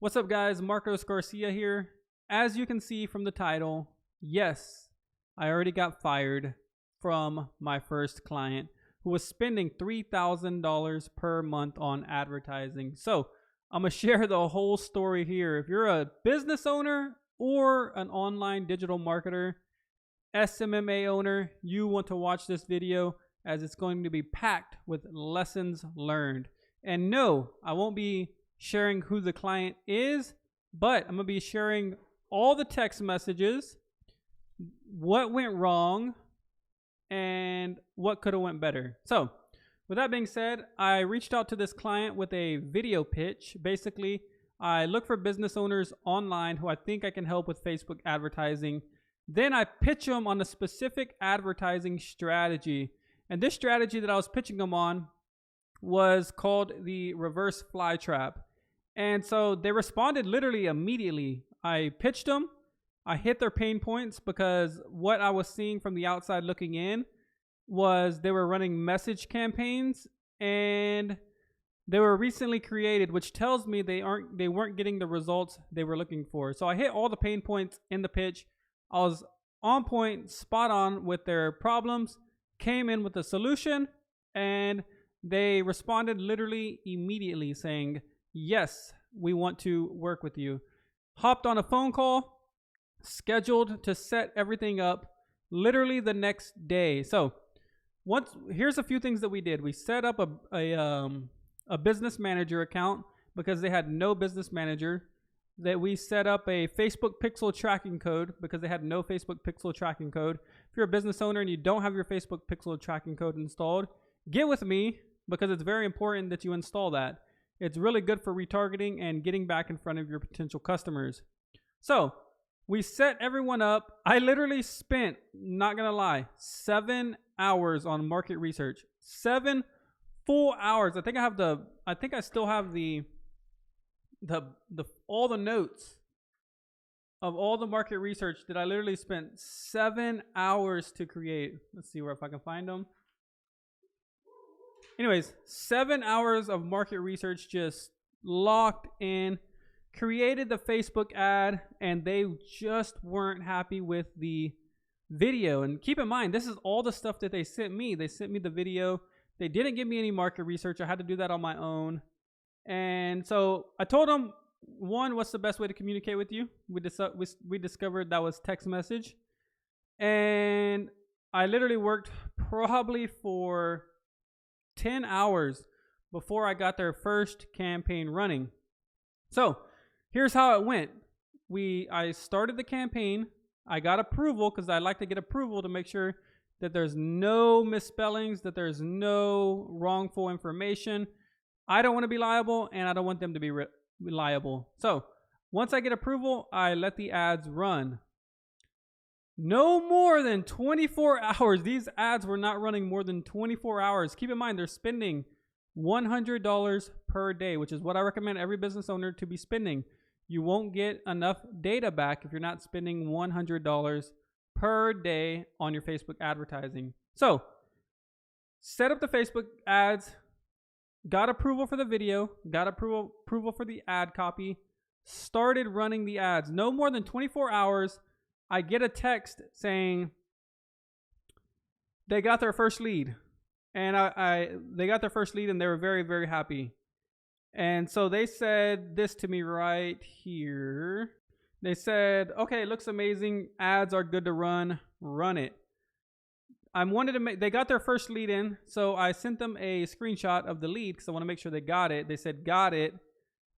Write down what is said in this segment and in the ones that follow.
What's up, guys? Marcos Garcia here. As you can see from the title, yes, I already got fired from my first client who was spending $3,000 per month on advertising. So I'm going to share the whole story here. If you're a business owner or an online digital marketer, SMMA owner, you want to watch this video as it's going to be packed with lessons learned. And no, I won't be sharing who the client is, but I'm going to be sharing all the text messages, what went wrong, and what could have went better. So with that being said, I reached out to this client with a video pitch. Basically, I look for business owners online who I think I can help with Facebook advertising. Then I pitch them on a specific advertising strategy. And this strategy that I was pitching them on was called the reverse fly trap. And so they responded literally immediately. I pitched them. I hit their pain points because what I was seeing from the outside looking in was they were running message campaigns and they were recently created, which tells me they weren't getting the results they were looking for. So I hit all the pain points in the pitch. I was on point, spot on with their problems, came in with a solution, and they responded literally immediately saying, yes, we want to work with you. Hopped on a phone call, scheduled to set everything up literally the next day. So here's a few things that we did. We set up a business manager account because they had no business manager. That we set up a Facebook pixel tracking code because they had no Facebook pixel tracking code. If you're a business owner and you don't have your Facebook pixel tracking code installed, get with me because it's very important that you install that. It's really good for retargeting and getting back in front of your potential customers. So we set everyone up. I literally spent, not gonna lie, 7 hours on market research. 7 full hours. I think I still have the all the notes of all the market research that I literally spent 7 hours to create. Let's see if I can find them. Anyways, 7 hours of market research just locked in, created the Facebook ad, and they just weren't happy with the video. And keep in mind, this is all the stuff that they sent me. They sent me the video. They didn't give me any market research. I had to do that on my own. And so I told them, one, what's the best way to communicate with you? We discovered that was text message. And I literally worked probably for 10 hours before I got their first campaign running. So here's how it went. I started the campaign. I got approval because I like to get approval to make sure that there's no misspellings, that there's no wrongful information. I don't want to be liable and I don't want them to be liable. So once I get approval, I let the ads run. No more than 24 hours. These ads were not running more than 24 hours. Keep in mind, they're spending $100 per day, which is what I recommend every business owner to be spending. You won't get enough data back if you're not spending $100 per day on your Facebook advertising. So set up the Facebook ads, got approval for the video, got approval for the ad copy, started running the ads. No more than 24 hours. I get a text saying they got their first lead, and they got their first lead, and they were very, very happy. And so they said this to me right here. They said, "Okay, it looks amazing. Ads are good to run. Run it." They got their first lead in, so I sent them a screenshot of the lead because I want to make sure they got it. They said, "Got it."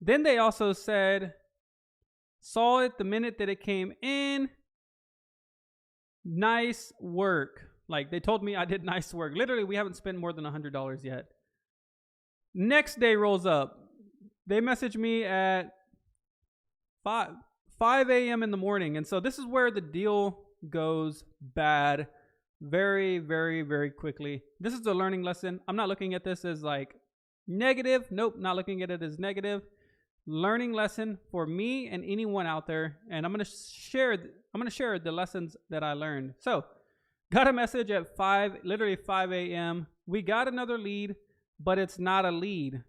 Then they also said, "Saw it the minute that it came in. Nice work." Like, they told me I did nice work. Literally, we haven't spent more than $100 yet. Next day rolls up. They message me at 5 a.m. in the morning. And so this is where the deal goes bad very, very, very quickly. This is a learning lesson. I'm not looking at this as like negative. Nope, not looking at it as negative. Learning lesson for me and anyone out there. And I'm going to share the lessons that I learned. So got a message at literally 5 a.m. We got another lead, but it's not a lead.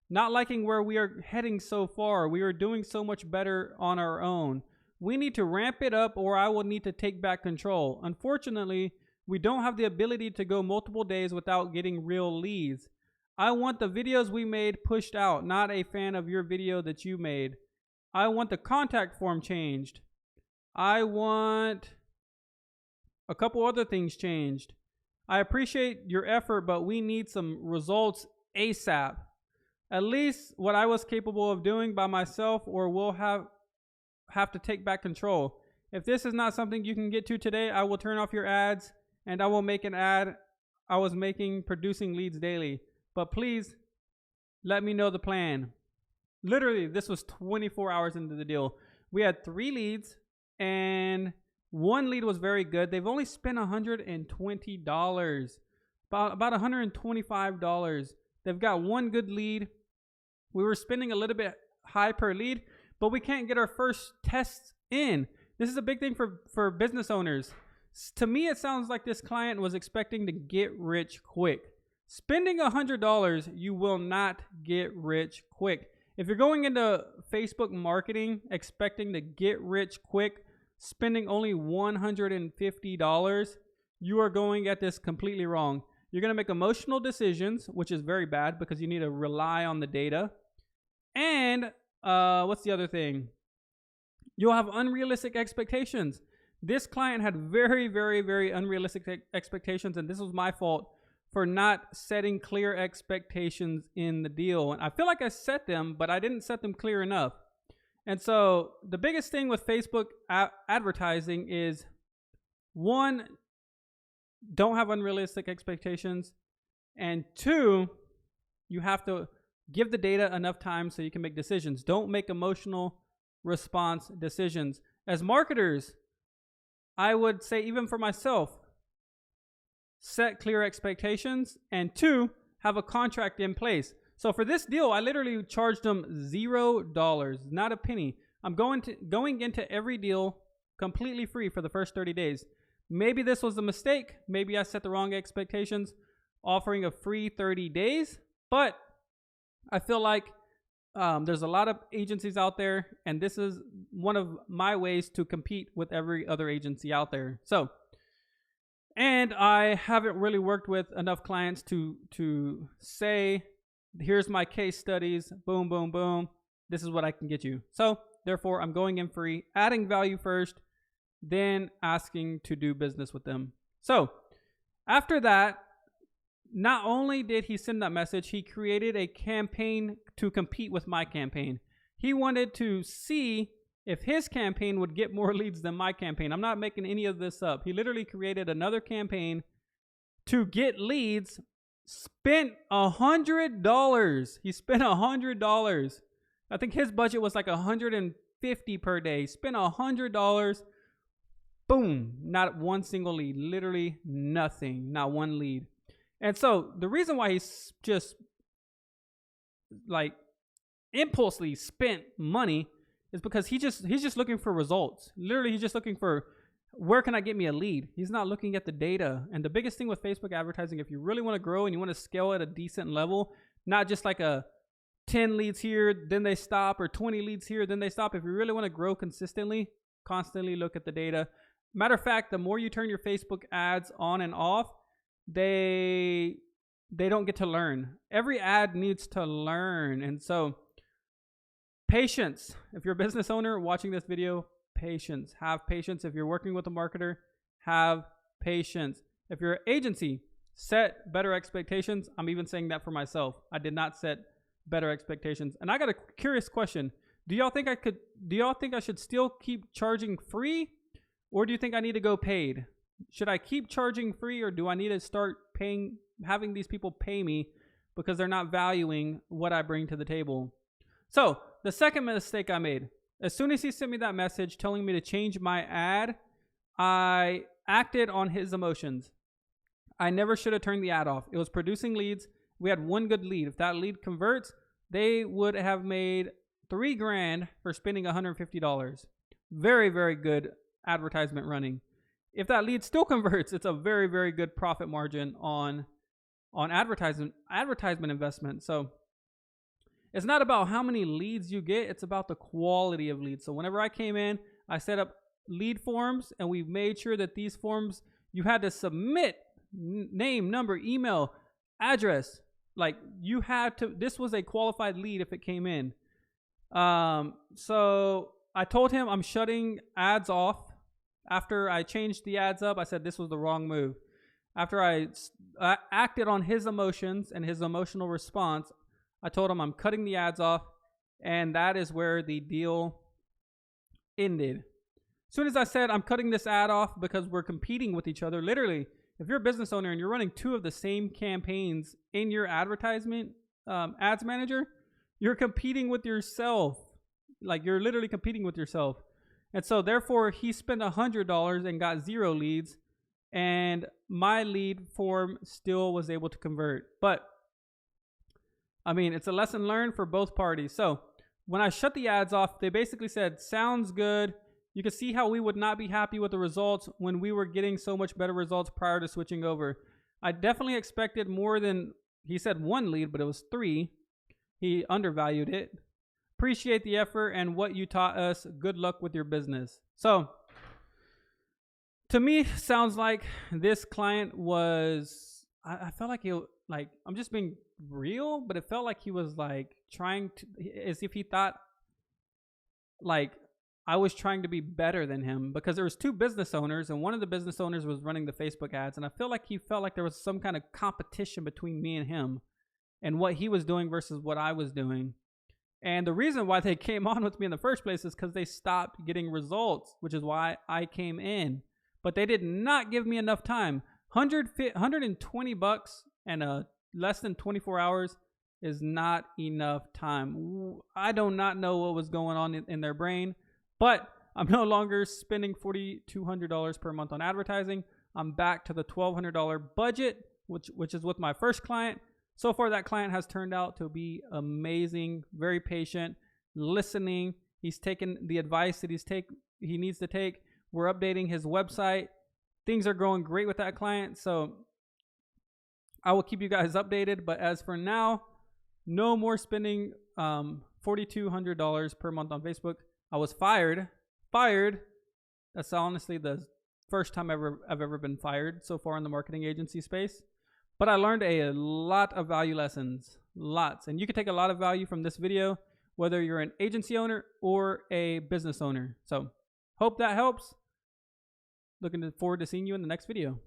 not liking where we are heading so far. We are doing so much better on our own. We need to ramp it up, or I will need to take back control. Unfortunately, we don't have the ability to go multiple days without getting real leads. I want the videos we made pushed out, not a fan of your video that you made. I want the contact form changed. I want a couple other things changed. I appreciate your effort, but we need some results ASAP. At least what I was capable of doing by myself, or we'll have to take back control. If this is not something you can get to today, I will turn off your ads and I will make an ad I was making producing leads daily. But please let me know the plan. Literally, this was 24 hours into the deal. We had 3 leads and 1 lead was very good. They've only spent $120, about $125. They've got 1 good lead. We were spending a little bit high per lead, but we can't get our first tests in. This is a big thing for business owners. To me, it sounds like this client was expecting to get rich quick. Spending $100, you will not get rich quick. If you're going into Facebook marketing expecting to get rich quick, spending only $150, you are going at this completely wrong. You're going to make emotional decisions, which is very bad because you need to rely on the data. And what's the other thing? You'll have unrealistic expectations. This client had very, very, very unrealistic expectations, and this was my fault for not setting clear expectations in the deal. And I feel like I set them, but I didn't set them clear enough. And so the biggest thing with Facebook advertising is, 1, don't have unrealistic expectations, and 2, you have to give the data enough time so you can make decisions. Don't make emotional response decisions. As marketers, I would say, even for myself, set clear expectations, and 2, have a contract in place. So for this deal, I literally charged them $0, not a penny. I'm going into every deal completely free for the first 30 days. Maybe this was a mistake. Maybe I set the wrong expectations, offering a free 30 days. But I feel like there's a lot of agencies out there, and this is one of my ways to compete with every other agency out there. So, and I haven't really worked with enough clients to say, here's my case studies, boom, boom, boom, this is what I can get you. So therefore, I'm going in free, adding value first, then asking to do business with them. So after that, not only did he send that message, he created a campaign to compete with my campaign. He wanted to see if his campaign would get more leads than my campaign. I'm not making any of this up. He literally created another campaign to get leads, spent $100. He spent $100. I think his budget was like $150 per day. Spent $100. Boom. Not one single lead. Literally nothing. Not one lead. And so the reason why he's just like impulsively spent money is because he's just looking for results. Literally, he's just looking for, where can I get me a lead? He's not looking at the data. And the biggest thing with Facebook advertising, if you really want to grow and you want to scale at a decent level, not just like a 10 leads here, then they stop, or 20 leads here, then they stop. If you really want to grow consistently, constantly look at the data. Matter of fact, the more you turn your Facebook ads on and off, they don't get to learn. Every ad needs to learn. And so patience. If you're a business owner watching this video, patience. Have patience. If you're working with a marketer, have patience. If you're an agency, set better expectations. I'm even saying that for myself. I did not set better expectations. And I got a curious question. Do y'all think I should still keep charging free, or do you think I need to go paid? Should I keep charging free, or do I need to start having these people pay me because they're not valuing what I bring to the table? So the second mistake I made, as soon as he sent me that message telling me to change my ad, I acted on his emotions. I never should have turned the ad off. It was producing leads. We had 1 good lead. If that lead converts, they would have made $3,000 for spending $150. Very, very good advertisement running. If that lead still converts, it's a very, very good profit margin on advertisement investment. So It's not about how many leads you get, it's about the quality of leads. So whenever I came in, I set up lead forms, and we made sure that these forms, you had to submit name, number, email, address. Like you had to, this was a qualified lead if it came in. So I told him I'm shutting ads off. After I changed the ads up, I said this was the wrong move. After I acted on his emotions and his emotional response, I told him I'm cutting the ads off, and that is where the deal ended. As soon as I said I'm cutting this ad off because we're competing with each other, literally, if you're a business owner and you're running two of the same campaigns in your advertisement ads manager, you're competing with yourself. Like you're literally competing with yourself. And so therefore he spent $100 and got 0 leads, and my lead form still was able to convert. But I mean, it's a lesson learned for both parties. So when I shut the ads off, they basically said, sounds good. You can see how we would not be happy with the results when we were getting so much better results prior to switching over. I definitely expected more than, he said 1 lead, but it was 3. He undervalued it. Appreciate the effort and what you taught us. Good luck with your business. So to me, sounds like this client was, I felt like I'm just being real, but it felt like he was like trying to, as if he thought like I was trying to be better than him, because there was 2 business owners, and one of the business owners was running the Facebook ads. And I feel like he felt like there was some kind of competition between me and him and what he was doing versus what I was doing. And the reason why they came on with me in the first place is because they stopped getting results, which is why I came in. But they did not give me enough time. $120 and less than 24 hours is not enough time. I do not know what was going on in their brain, but I'm no longer spending $4,200 per month on advertising. I'm back to the $1,200 budget, which is with my first client. So far, that client has turned out to be amazing, very patient, listening. He's taken the advice that he needs to take. We're updating his website. Things are going great with that client. So I will keep you guys updated. But as for now, no more spending $4,200 per month on Facebook. I was fired. That's honestly the first time I've ever been fired so far in the marketing agency space. But I learned a lot of value lessons, lots. And you can take a lot of value from this video, whether you're an agency owner or a business owner. So hope that helps. Looking forward to seeing you in the next video.